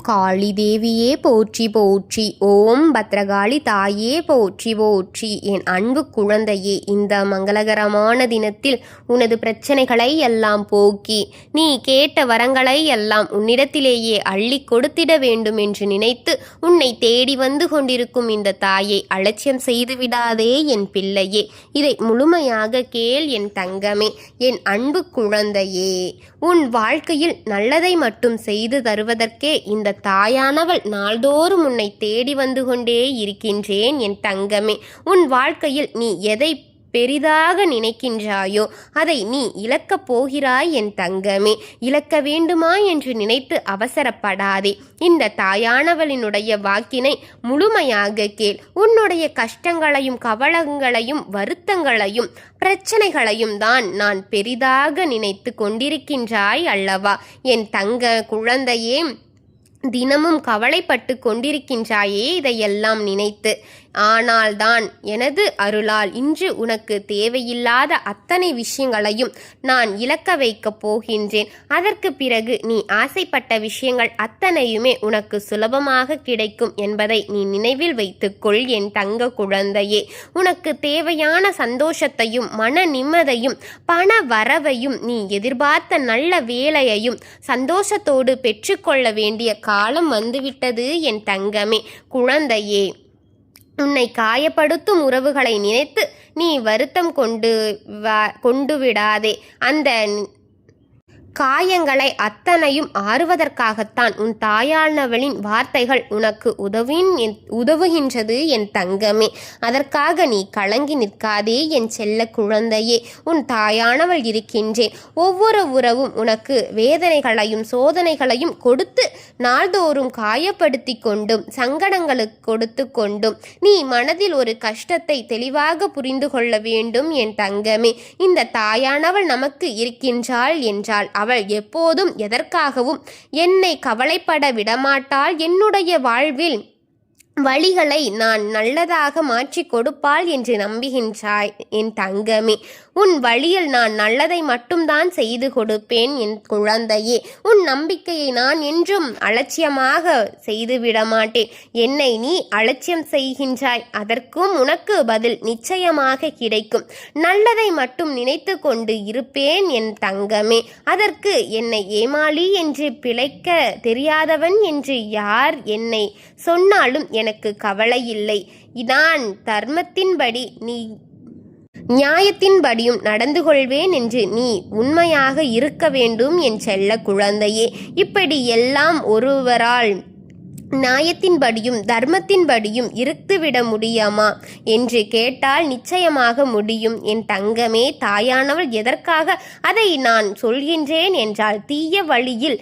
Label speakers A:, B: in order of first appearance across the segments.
A: காளி தேவியே போற்றி போற்றி. ஓம் பத்ரகாளி தாயே போற்றி போற்றி. என் அன்பு குழந்தையே, இந்த மங்களகரமான தினத்தில் உனது பிரச்சனைகளை எல்லாம் போக்கி நீ கேட்ட வரங்களை எல்லாம் உன்னிடத்திலேயே அள்ளி கொடுத்திட வேண்டும் என்று நினைத்து உன்னை தேடி வந்து கொண்டிருக்கும் இந்த தாயை அலட்சியம் செய்து விடாதே என் பிள்ளையே. இதை முழுமையாக கேள் என் தங்கமே, என் அன்பு குழந்தையே. உன் வாழ்க்கையில் நல்லதை மட்டும் செய்து தருவதற்கே இந்த தாயானவள் நாள்தோறும் உன்னை தேடி வந்து கொண்டே இருக்கின்றேன் என் தங்கமே. உன் வாழ்க்கையில் நீ எதை பெரிதாக நினைக்கின்றாயோ அதை நீ இழக்கப் போகிறாய் என் தங்கமே. இழக்க வேண்டுமா என்று நினைத்து அவசரப்படாதே. இந்த தாயானவளினுடைய வாக்கினை முழுமையாக கேள். உன்னுடைய கஷ்டங்களையும் கவலைகளையும் வருத்தங்களையும் பிரச்சனைகளையும் தான் நான் பெரிதாக நினைத்து கொண்டிருக்கின்றாய் அல்லவா என் தங்க குழந்தையே. தினமும் கவலைப்பட்டு கொண்டிருக்கின்றாயே இதையெல்லாம் நினைத்து. ஆனால்தான் எனது அருளால் இன்று உனக்கு தேவையில்லாத அத்தனை விஷயங்களையும் நான் இழக்க வைக்கப் போகின்றேன். அதற்கு பிறகு நீ ஆசைப்பட்ட விஷயங்கள் அத்தனையுமே உனக்கு சுலபமாக கிடைக்கும் என்பதை நீ நினைவில் வைத்துக்கொள் என் தங்க குழந்தையே. உனக்கு தேவையான சந்தோஷத்தையும் மன நிம்மதியும் பண வரவையும் நீ எதிர்பார்த்த நல்ல வேலையையும் சந்தோஷத்தோடு பெற்றுக்கொள்ள வேண்டிய காலம் வந்துவிட்டது என் தங்கமே. குழந்தையே, உன்னை காயப்படுத்தும் உறவுகளை நினைத்து நீ வருத்தம் கொண்டு விடாதே. அந்த காயங்களை அத்தனையும் ஆறுவதற்காகத்தான் உன் தாயானவளின் வார்த்தைகள் உனக்கு உதவுகின்றது என் தங்கமே. அதற்காக நீ கலங்கி நிற்காதே என் செல்ல குழந்தையே. உன் தாயானவள் இருக்கின்றேன். ஒவ்வொரு உறவும் உனக்கு வேதனைகளையும் சோதனைகளையும் கொடுத்து நாள்தோறும் காயப்படுத்தி கொண்டும் சங்கடங்களுக்கு கொடுத்து கொண்டும் நீ மனதில் ஒரு கஷ்டத்தை தெளிவாக புரிந்து கொள்ள வேண்டும் என் தங்கமே. இந்த தாயானவள் நமக்கு இருக்கின்றாள் என்றால் அவள் எப்போதும் எதற்காகவும் என்னை கவலைப்பட விடமாட்டாள். என்னுடைய வாழ்வில் வழிகளை நான் நல்லதாக மாற்றி கொடுப்பாள் என்று நம்புகின்றாய் என் தங்கமே. உன் வழியில் நான் நல்லதை மட்டும்தான் செய்து கொடுப்பேன் என் குழந்தையே. உன் நம்பிக்கையை நான் என்றும் அலட்சியமாக செய்துவிட மாட்டேன். என்னை நீ அலட்சியம் செய்கின்றாய், அதற்கும் உனக்கு பதில் நிச்சயமாக கிடைக்கும். நல்லதை மட்டும் நினைத்து கொண்டு இருப்பேன் என் தங்கமே. அதற்கு என்னை ஏமாளி என்று பிழைக்க தெரியாதவன் என்று யார் என்னை சொன்னாலும் எனக்கு கவலை இல்லை. நான் தர்மத்தின்படி நீ நியாயத்தின்படியும் நடந்து கொள்வேன் என்று நீ உண்மையாக இருக்க வேண்டும் என் செல்ல குழந்தையே. இப்படி எல்லாம் ஒருவரால் நியாயத்தின்படியும் தர்மத்தின்படியும் இருந்துவிட முடியுமா என்று கேட்டால் நிச்சயமாக முடியும் என் தங்கமே. தாயானவள் எதற்காக அதை நான் சொல்கின்றேன் என்றால், தீய வழியில்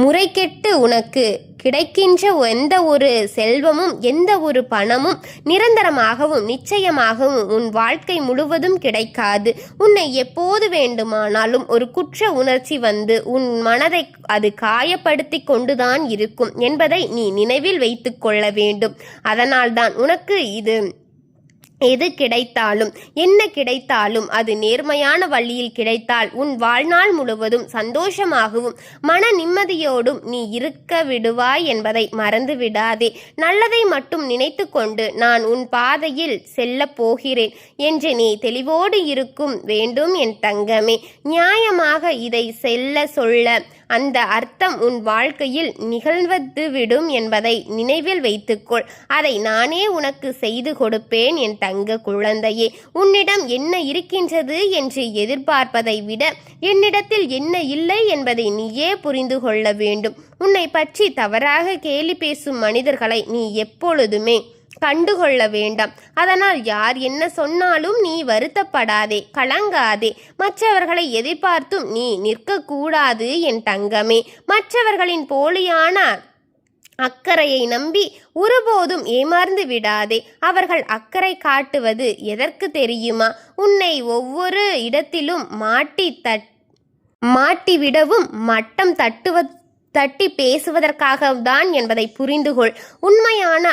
A: முறைகெட்டு உனக்கு கிடைக்கின்ற எந்த ஒரு செல்வமும் எந்த ஒரு பணமும் நிரந்தரமாகவும் நிச்சயமாகவும் உன் வாழ்க்கை முழுவதும் கிடைக்காது. உன்னை எப்போது வேண்டுமானாலும் ஒரு குற்ற உணர்ச்சி வந்து உன் மனதை அது காயப்படுத்தி கொண்டுதான் இருக்கும் என்பதை நீ நினைவில் வைத்து கொள்ள வேண்டும். அதனால்தான் உனக்கு எது கிடைத்தாலும் என்ன கிடைத்தாலும் அது நேர்மையான வழியில் கிடைத்தால் உன் வாழ்நாள் முழுவதும் சந்தோஷமாகவும் மன நிம்மதியோடும் நீ இருக்க விடுவாய் என்பதை மறந்து விடாதே. நல்லதை மட்டும் நினைத்து கொண்டு நான் உன் பாதையில் செல்ல போகிறேன் என்று நீ தெளிவோடு இருக்கும் வேண்டும் என் தங்கமே. நியாயமாக இதை சொல்ல அந்த அர்த்தம் உன் வாழ்க்கையில் நிகழ்ந்துவிடும் என்பதை நினைவில் வைத்துக்கொள். அதை நானே உனக்கு செய்து கொடுப்பேன் என் தங்க குழந்தையே. உன்னிடம் என்ன இருக்கின்றது என்று எதிர்பார்ப்பதை விட என்னிடத்தில் என்ன இல்லை என்பதை நீயே புரிந்து கொள்ள வேண்டும். உன்னை பற்றி தவறாக கேலி பேசும் மனிதர்களை நீ எப்பொழுதுமே கண்டுகொள்ள வேண்டாம். அதனால் யார் என்ன சொன்னாலும் நீ வருத்தப்படாதே, கலங்காதே. மற்றவர்களை எதிர்பார்த்தும் நீ நிற்கக்கூடாது என் தங்கமே. மற்றவர்களின் போலியான அக்கறையை நம்பி ஒருபோதும் ஏமாந்து விடாதே. அவர்கள் அக்கறை காட்டுவது எதற்கு தெரியுமா? உன்னை ஒவ்வொரு இடத்திலும் மாட்டிவிடவும் மட்டம் தட்டி பேசுவதற்காகத்தான் என்பதை புரிந்துகொள். உண்மையான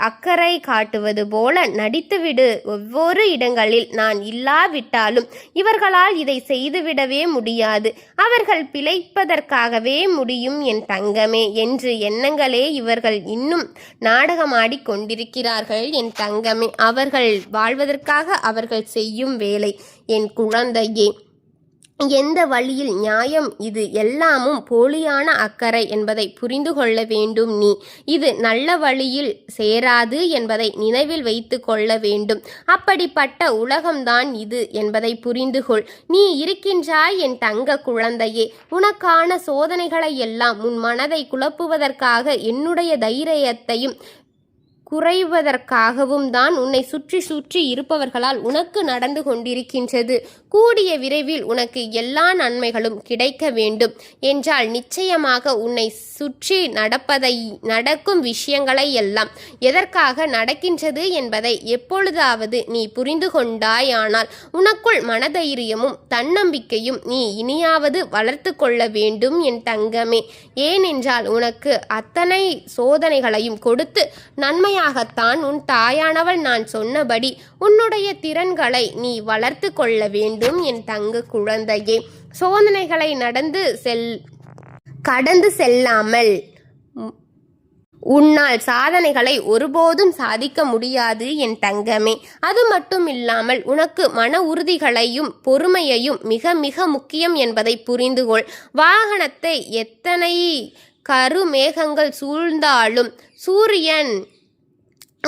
A: அக்கறை காட்டுவது போல நடித்துவிடு. ஒவ்வொரு இடங்களில் நான் இல்லாவிட்டாலும் இவர்களால் இதை செய்துவிடவே முடியாது. அவர்கள் பிழைப்பதற்காகவே முடியும் என் தங்கமே என்று எண்ணங்களே இவர்கள் இன்னும் நாடகமாடிக் கொண்டிருக்கிறார்கள் என் தங்கமே. அவர்கள் வாழ்வதற்காக அவர்கள் செய்யும் வேலை என் குழந்தையே. எந்த வழியில் நியாயம்? இது எல்லாமும் போலியான அக்கறை என்பதை புரிந்து கொள்ள வேண்டும் நீ. இது நல்ல வழியில் சேராது என்பதை நினைவில் வைத்து கொள்ள வேண்டும். அப்படிப்பட்ட உலகம்தான் இது என்பதை புரிந்துகொள். நீ இருக்கின்றாய் என் தங்க குழந்தையே. உனக்கான சோதனைகளை எல்லாம் உன் மனதை குழப்புவதற்காக, என்னுடைய தைரியத்தையும் குறைவதற்காகவும் தான் உன்னை சுற்றி சுற்றி இருப்பவர்களால் உனக்கு நடந்து கொண்டிருக்கின்றது. கூடிய விரைவில் உனக்கு எல்லா நன்மைகளும் கிடைக்க வேண்டும் என்றால் நிச்சயமாக உன்னை சுற்றி நடக்கும் விஷயங்களை எல்லாம் எதற்காக நடக்கின்றது என்பதை எப்பொழுதாவது நீ புரிந்து கொண்டாயானால் உனக்குள் மனதைரியமும் தன்னம்பிக்கையும் நீ இனியாவது வளர்த்து கொள்ள வேண்டும் என் தங்கமே. ஏனென்றால் உனக்கு அத்தனை சோதனைகளையும் கொடுத்து நன்மையாகத்தான் உன் தாயானவள் நான் சொன்னபடி உன்னுடைய திறன்களை நீ வளர்த்து கொள்ள வேண்டும் என் தங்க குழந்தையே. சோதனைகளை கடந்து செல்லாமல் உன்னால் சாதனைகளை ஒருபோதும் சாதிக்க முடியாது என் தங்கமே. அது மட்டும் இல்லாமல் உனக்கு மன உறுதிகளையும் பொறுமையையும் மிக மிக முக்கியம் என்பதை புரிந்துகொள். வாகனத்தை எத்தனை கருமேகங்கள் சூழ்ந்தாலும் சூரியன்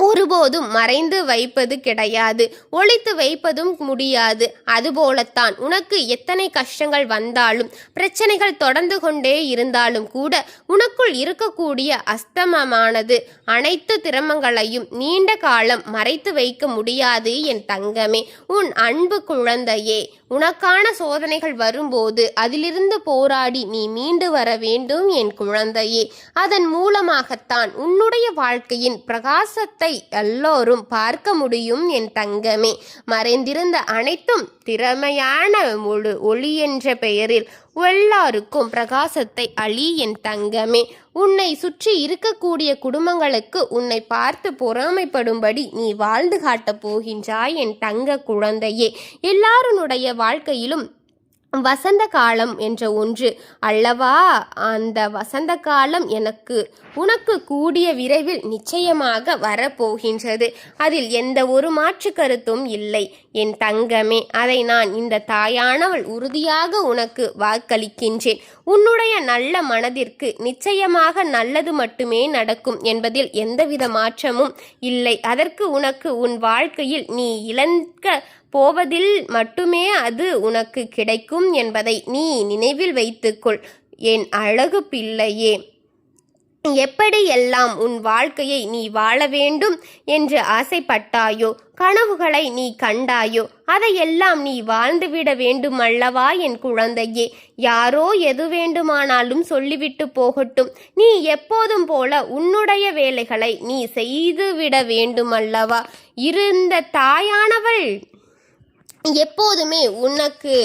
A: ஒருபோதும் மறைந்து வைப்பது கிடையாது, ஒளித்து வைப்பதும் முடியாது. அதுபோலத்தான் உனக்கு எத்தனை கஷ்டங்கள் வந்தாலும் பிரச்சனைகள் தொடர்ந்து கொண்டே இருந்தாலும் கூட உனக்குள் இருக்கக்கூடிய அஸ்தமமானது அனைத்து திறமங்களையும் நீண்ட காலம் மறைத்து வைக்க முடியாது என் தங்கமே. உன் அன்பு குழந்தையே, உனக்கான சோதனைகள் வரும்போது அதிலிருந்து போராடி நீ மீண்டு வர வேண்டும் என் குழந்தையே. அதன் மூலமாகத்தான் உன்னுடைய வாழ்க்கையின் பிரகாசத்தை எல்லோரும் பார்க்க முடியும் என் தங்கமே. மறைந்திருந்த அனைத்தும் திறமையான ஒளி என்ற பெயரில் எல்லாருக்கும் பிரகாசத்தை அளி என் தங்கமே. உன்னை சுற்றி இருக்கக்கூடிய குடும்பங்களுக்கு உன்னை பார்த்து பொறாமைப்படும்படி நீ வாழ்ந்து காட்டப் போகின்றாய் என் தங்க குழந்தையே. எல்லாருடைய வாழ்க்கையிலும் வசந்த காலம் என்ற ஒன்று அல்லவா? அந்த வசந்த காலம் உனக்கு கூடிய விரைவில் நிச்சயமாக வரப்போகின்றது. அதில் எந்த ஒரு மாற்று கருத்தும் இல்லை என் தங்கமே. அதை நான் இந்த தாயானவள் உறுதியாக உனக்கு வாக்களிக்கின்றேன். உன்னுடைய நல்ல மனதிற்கு நிச்சயமாக நல்லது மட்டுமே நடக்கும் என்பதில் எந்தவித மாற்றமும் இல்லை. அதற்கு உனக்கு உன் வாழ்க்கையில் நீ இழக்க போவதில் மட்டுமே அது உனக்கு கிடைக்கும் என்பதை நீ நினைவில் வைத்துக்கொள் என் அழகு பிள்ளையே. எப்படியெல்லாம் உன் வாழ்க்கையை நீ வாழ வேண்டும் என்று ஆசைப்பட்டாயோ, கனவுகளை நீ கண்டாயோ, அதையெல்லாம் நீ வாழ்ந்துவிட வேண்டும் அல்லவா என் குழந்தையே. யாரோ எது வேண்டுமானாலும் சொல்லிவிட்டு போகட்டும், நீ எப்போதும் போல உன்னுடைய வேலைகளை நீ செய்துவிட வேண்டும் அல்லவா. இருந்த தாயானவள் எப்போதுமே உனக்கு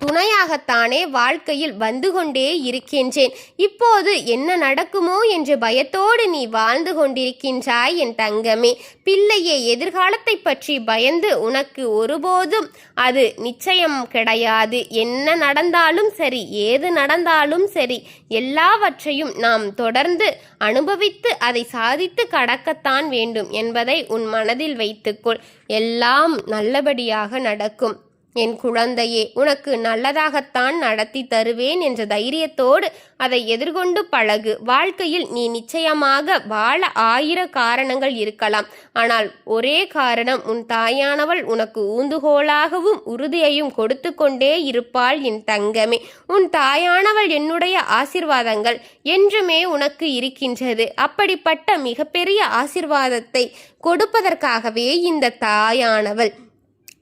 A: துணையாகத்தானே வாழ்க்கையில் வந்து கொண்டே இருக்கின்றேன். இப்போது என்ன நடக்குமோ என்று பயத்தோடு நீ வாழ்ந்து கொண்டிருக்கின்றாய் என் தங்கமே. பிள்ளையே, எதிர்காலத்தை பற்றி பயந்து உனக்கு ஒருபோதும் அது நிச்சயம் கிடையாது. என்ன நடந்தாலும் சரி, ஏது நடந்தாலும் சரி, எல்லாவற்றையும் நாம் தொடர்ந்து அனுபவித்து அதை சாதித்து கடக்கத்தான் வேண்டும் என்பதை உன் மனதில் வைத்துக்கொள். எல்லாம் நல்லபடியாக நடக்கும் என் குழந்தையே. உனக்கு நல்லதாகத்தான் நடத்தி தருவேன் என்ற தைரியத்தோடு அதை எதிர்கொண்டு பழகு. வாழ்க்கையில் நீ நிச்சயமாக வாழ 1000 காரணங்கள் இருக்கலாம். ஆனால் ஒரே காரணம், உன் தாயானவள் உனக்கு ஊந்துகோலாகவும் உறுதியையும் கொடுத்து கொண்டே இருப்பாள் என் தங்கமே. உன் தாயானவள் என்னுடைய ஆசிர்வாதங்கள் என்றுமே உனக்கு இருக்கின்றது. அப்படிப்பட்ட மிகப்பெரிய ஆசிர்வாதத்தை கொடுப்பதற்காகவே இந்த தாயானவள்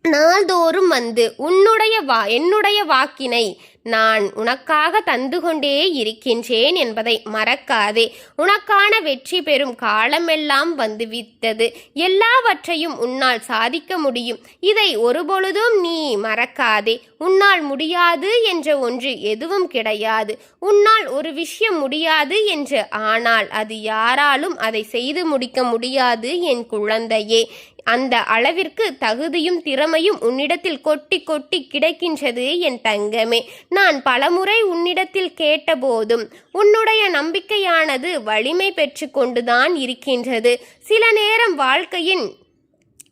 A: நாள்தோறும் வந்து என்னுடைய வாக்கினை நான் உனக்காக தந்து கொண்டே இருக்கின்றேன் என்பதை மறக்காதே. உனக்கான வெற்றி பெறும் காலமெல்லாம் வந்துவிட்டது. எல்லாவற்றையும் உன்னால் சாதிக்க முடியும். இதை ஒருபொழுதும் நீ மறக்காதே. உன்னால் முடியாது என்ற ஒன்று எதுவும் கிடையாது. உன்னால் ஒரு விஷயம் முடியாது என்று ஆனால் அது யாராலும் அதை செய்து முடிக்க முடியாது என் குழந்தையே. அந்த அளவிற்கு தகுதியும் திறமையும் உன்னிடத்தில் கொட்டி கொட்டி கிடைக்கின்றது என் தங்கமே. நான் பலமுறை உன்னிடத்தில் கேட்டபோதும் உன்னுடைய நம்பிக்கையானது வலிமை பெற்று கொண்டுதான் இருக்கின்றது. சில நேரம் வாழ்க்கையின்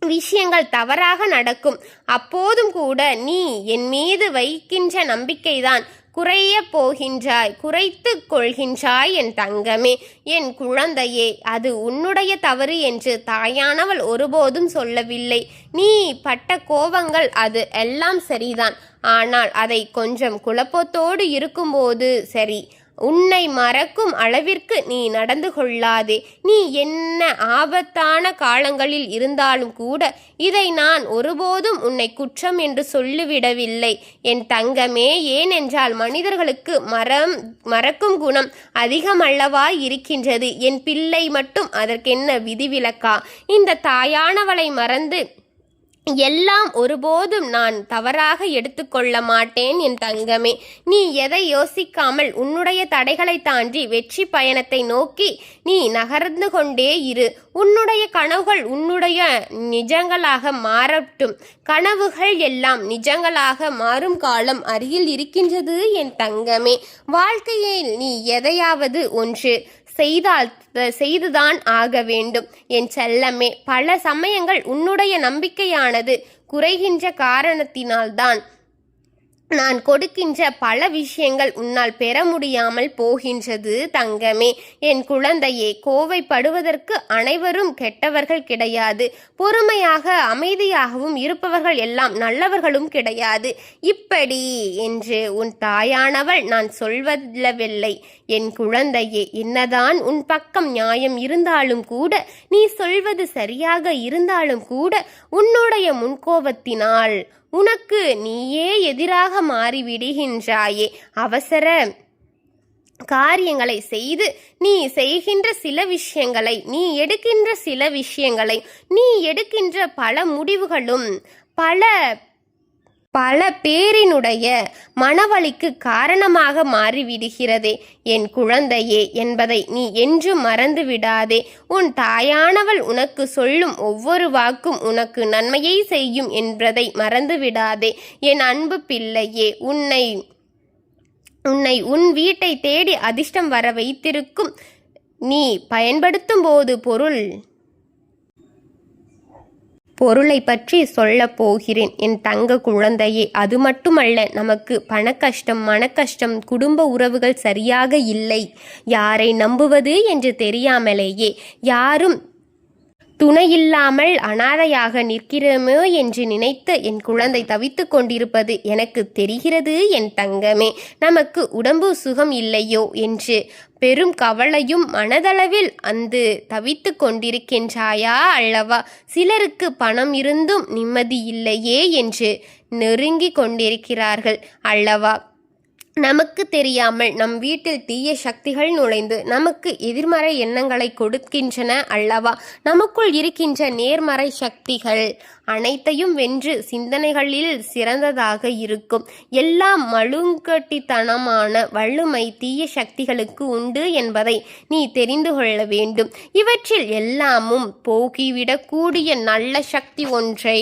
A: விஷயங்கள் தவறாக நடக்கும். அப்போதும் கூட நீ என் மீது வைக்கின்ற நம்பிக்கைதான் குறைத்து கொள்கின்றாய் என் தங்கமே. என் குழந்தையே, அது உன்னுடைய தவறு என்று தாயானவள் ஒருபோதும் சொல்லவில்லை. நீ பட்ட கோபங்கள் அது எல்லாம் சரிதான். ஆனால் அதை கொஞ்சம் குழப்பத்தோடு இருக்கும்போது சரி, உன்னை மறக்கும் அளவிற்கு நீ நடந்து கொள்ளாதே. நீ என்ன ஆபத்தான காலங்களில் இருந்தாலும் கூட இதை நான் ஒருபோதும் உன்னை குற்றம் என்று சொல்லிவிடவில்லை என் தங்கமே. ஏனென்றால் மனிதர்களுக்கு மறக்கும் குணம் அதிகமல்லவா இருக்கின்றது. என் பிள்ளை மட்டும் அதற்கென்ன விதிவிலக்கா? இந்த தாயானவளை மறந்து எல்லாம் ஒருபோதும் நான் தவறாக எடுத்துக்கொள்ள மாட்டேன் என் தங்கமே. நீ எதை யோசிக்காமல் உன்னுடைய தடைகளை தாண்டி வெற்றி பயணத்தை நோக்கி நீ நகர்ந்து கொண்டே இரு. உன்னுடைய கனவுகள் உன்னுடைய நிஜங்களாக மாறட்டும். கனவுகள் எல்லாம் நிஜங்களாக மாறும் காலம் அருகில் இருக்கின்றது என் தங்கமே. வாழ்க்கையில் நீ எதையாவது ஒன்று செய்துதான் ஆக வேண்டும் என் செல்லமே. பல சமயங்கள் உன்னுடைய நம்பிக்கையானது குறைகின்ற காரணத்தினால்தான் நான் கொடுக்கின்ற பல விஷயங்கள் உன்னால் பெற முடியாமல் போகின்றது தங்கமே. என் குழந்தையே, கோவைப்படுவதற்கு அனைவரும் கெட்டவர்கள் கிடையாது. பொறுமையாக அமைதியாகவும் இருப்பவர்கள் எல்லாம் நல்லவர்களும் கிடையாது. இப்படி என்று உன் தாயானவள் நான் சொல்வதில்லை என் குழந்தையே. என்னதான் உன் பக்கம் நியாயம் இருந்தாலும் கூட, நீ சொல்வது சரியாக இருந்தாலும் கூட, உன்னுடைய முன்கோபத்தினால் உனக்கு நீயே எதிராக மாறிவிடுகின்றாயே. அவசர காரியங்களை செய்து நீ செய்கின்ற சில விஷயங்களை, நீ எடுக்கின்ற சில விஷயங்களை, நீ எடுக்கின்ற பல முடிவுகளும் பல பேரினுடைய மனவலிக்கு காரணமாக மாறிவிடுகிறதே என் குழந்தையே என்பதை நீ என்றும் மறந்து விடாதே. உன் தாயானவள் உனக்கு சொல்லும் ஒவ்வொரு வாக்கும் உனக்கு நன்மையை செய்யும் என்பதை மறந்து விடாதே என் அன்பு பிள்ளையே. உன்னை உன் வீட்டை தேடி அதிர்ஷ்டம் வர வைத்திருக்கும் நீ பயன்படுத்தும் போது பொருளை பற்றி சொல்லப் போகிறேன் என் தங்க குழந்தையே. அது மட்டுமல்ல, நமக்கு பணக்கஷ்டம், மனக்கஷ்டம், குடும்ப உறவுகள் சரியாக இல்லை, யாரை நம்புவது என்று தெரியாமலேயே, யாரும் துணையில்லாமல் அனாதையாக நிற்கிறோமோ என்று நினைத்து என் குழந்தை தவித்து கொண்டிருப்பது எனக்கு தெரிகிறது என் தங்கமே. நமக்கு உடம்பு சுகம் இல்லையோ என்று பெரும் கவலையும் மனதளவில் தவித்து கொண்டிருக்கின்றாயா அல்லவா? சிலருக்கு பணம் இருந்தும் நிம்மதி இல்லையே என்று நெருங்கி கொண்டிருக்கிறார்கள் அல்லவா? நமக்கு தெரியாமல் நம் வீட்டில் தீய சக்திகள் நுழைந்து நமக்கு எதிர்மறை எண்ணங்களை கொடுக்கின்றன அல்லவா? நமக்குள் இருக்கின்ற நேர்மறை சக்திகள் அனைத்தையும் வென்று சிந்தனைகளில் சிறந்ததாக இருக்கும். எல்லாம் மழுங்கட்டித்தனமான வள்ளுமை தீய சக்திகளுக்கு உண்டு என்பதை நீ தெரிந்து கொள்ள வேண்டும். இவற்றில் எல்லாமும் போகிவிடக்கூடிய நல்ல சக்தி ஒன்றை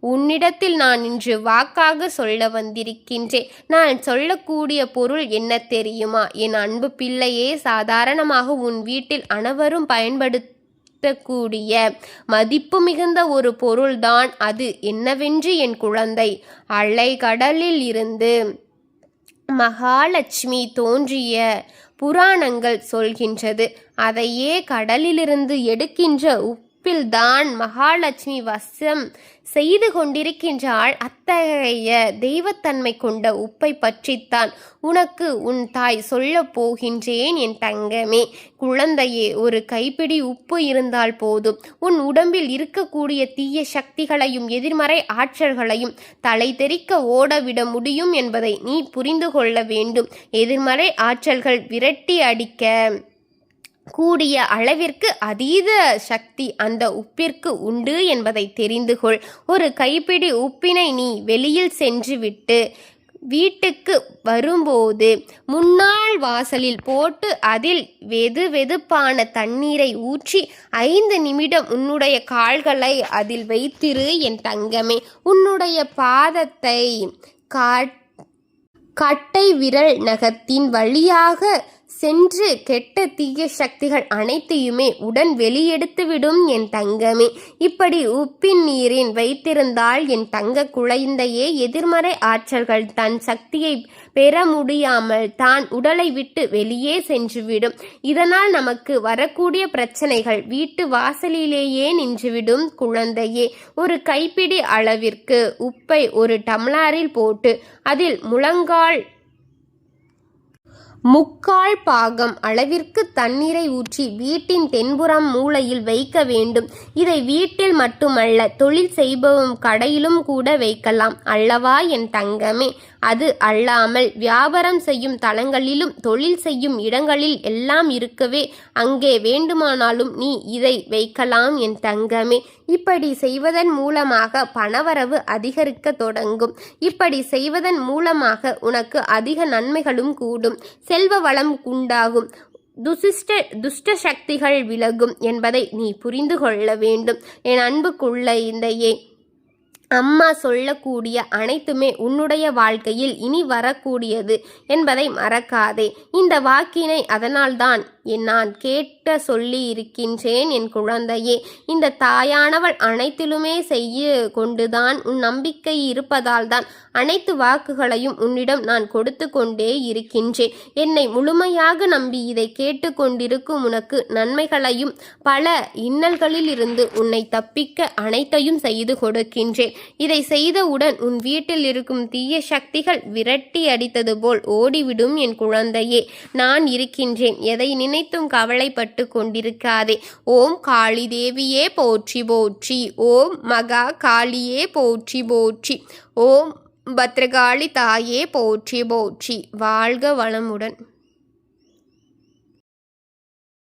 A: உன்னிடத்தில் நான் இன்று வாக்காக சொல்ல வந்திருக்கின்றேன். நான் சொல்லக்கூடிய பொருள் என்ன தெரியுமா என் அன்பு பிள்ளையே? சாதாரணமாக உன் வீட்டில் அனைவரும் பயன்படுத்தக்கூடிய மதிப்பு மிகுந்த ஒரு பொருள்தான் அது. என்னவென்று என் குழந்தை? அலைகடலில் இருந்து மகாலட்சுமி தோன்றிய புராணங்கள் சொல்கின்றது. அதையே கடலிலிருந்து எடுக்கின்ற உப்பில்தான் மகாலட்சுமி வசம் செய்து கொண்டிருக்கின்றாள். அத்தகைய தெய்வத்தன்மை கொண்ட உப்பை பற்றித்தான் உனக்கு உன் தாய் சொல்லப் போகின்றேன் என் தங்கமே. குழந்தையே, ஒரு கைப்பிடி உப்பு இருந்தால் போதும், உன் உடம்பில் இருக்கக்கூடிய தீய சக்திகளையும் எதிர்மறை ஆற்றல்களையும் தலை தெறிக்க ஓடவிட முடியும் என்பதை நீ புரிந்து கொள்ள வேண்டும். எதிர்மறை ஆற்றல்கள் விரட்டி அடிக்க கூடிய அளவிற்கு அதீத சக்தி அந்த உப்பிற்கு உண்டு என்பதை தெரிந்து கொள். ஒரு கைப்பிடி உப்பினை நீ வெளியில் சென்று விட்டு வீட்டுக்கு வரும்போது முன்னாள் வாசலில் போட்டு அதில் வெதுவெதுப்பான தண்ணீரை ஊற்றி 5 நிமிடம் உன்னுடைய கால்களை அதில் வைத்திரு என் தங்கமே. உன்னுடைய பாதத்தை கட்டை விரல் நகத்தின் வழியாக சென்று கெட்ட தீய சக்திகள் அனைத்தையுமே உடன் வெளியெடுத்துவிடும் என் தங்கமே. இப்படி உப்பின் நீரின் வைத்திருந்தால் என் தங்க குழந்தையே, எதிர்மறை ஆற்றல்கள் தன் சக்தியை பெற முடியாமல் தான் உடலை விட்டு வெளியே சென்றுவிடும். இதனால் நமக்கு வரக்கூடிய பிரச்சனைகள் வீட்டு வாசலிலேயே நின்றுவிடும். குழந்தையே, ஒரு கைப்பிடி அளவிற்கு உப்பை ஒரு டம்ளரில் போட்டு அதில் முக்கால் பாகம் அளவிற்கு தண்ணீரை ஊற்றி வீட்டின் தென்புறம் மூலையில் வைக்க வேண்டும். இதை வீட்டில் மட்டுமல்ல, தொழில் செய்பவம் கடையிலும் கூட வைக்கலாம் அல்லவா என் தங்கமே. அது அல்லாமல் வியாபாரம் செய்யும் தளங்களிலும் தொழில் செய்யும் இடங்களில் எல்லாம் இருக்கவே அங்கே வேண்டுமானாலும் நீ இதை வைக்கலாம் என் தங்கமே. இப்படி செய்வதன் மூலமாக பணவரவு அதிகரிக்க தொடங்கும். இப்படி செய்வதன் மூலமாக உனக்கு அதிக நன்மைகளும் கூடும், செல்வ வளம் உண்டாகும், துஷ்ட சக்திகள் விலகும் என்பதை நீ புரிந்து கொள்ள வேண்டும். என் அன்புக்குள்ள இந்தையே, அம்மா சொல்லக்கூடிய அனைத்துமே உன்னுடைய வாழ்க்கையில் இனி வரக்கூடியது என்பதை மறக்காதே. இந்த வாக்கினை அதனால்தான் நான் கேட்க சொல்லி இருக்கின்றேன் என் குழந்தையே. இந்த தாயானவள் அனைத்திலுமே செய்ய கொண்டுதான் உன் நம்பிக்கை இருப்பதால் தான் அனைத்து வாக்குகளையும் உன்னிடம் நான் கொடுத்து கொண்டே இருக்கின்றேன். என்னை முழுமையாக நம்பி இதை கேட்டு கொண்டிருக்கும் உனக்கு நன்மைகளையும் பல இன்னல்களில் இருந்து உன்னை தப்பிக்க அனைத்தையும் செய்து கொடுக்கின்றேன். இதை செய்தவுடன் உன் வீட்டில் இருக்கும் தீய சக்திகள் விரட்டி அடித்தது போல் ஓடிவிடும் என் குழந்தையே. நான் இருக்கின்றேன், எதை நினைத்தும் கவலைப்பட்டு கொண்டிருக்காதே. ஓம் காளி தேவியே போற்றி போற்றி, ஓம் மகா காளியே போற்றி போற்றி, ஓம் பத்ரகாளி தாயே போற்றி போற்றி. வாழ்க வளமுடன்.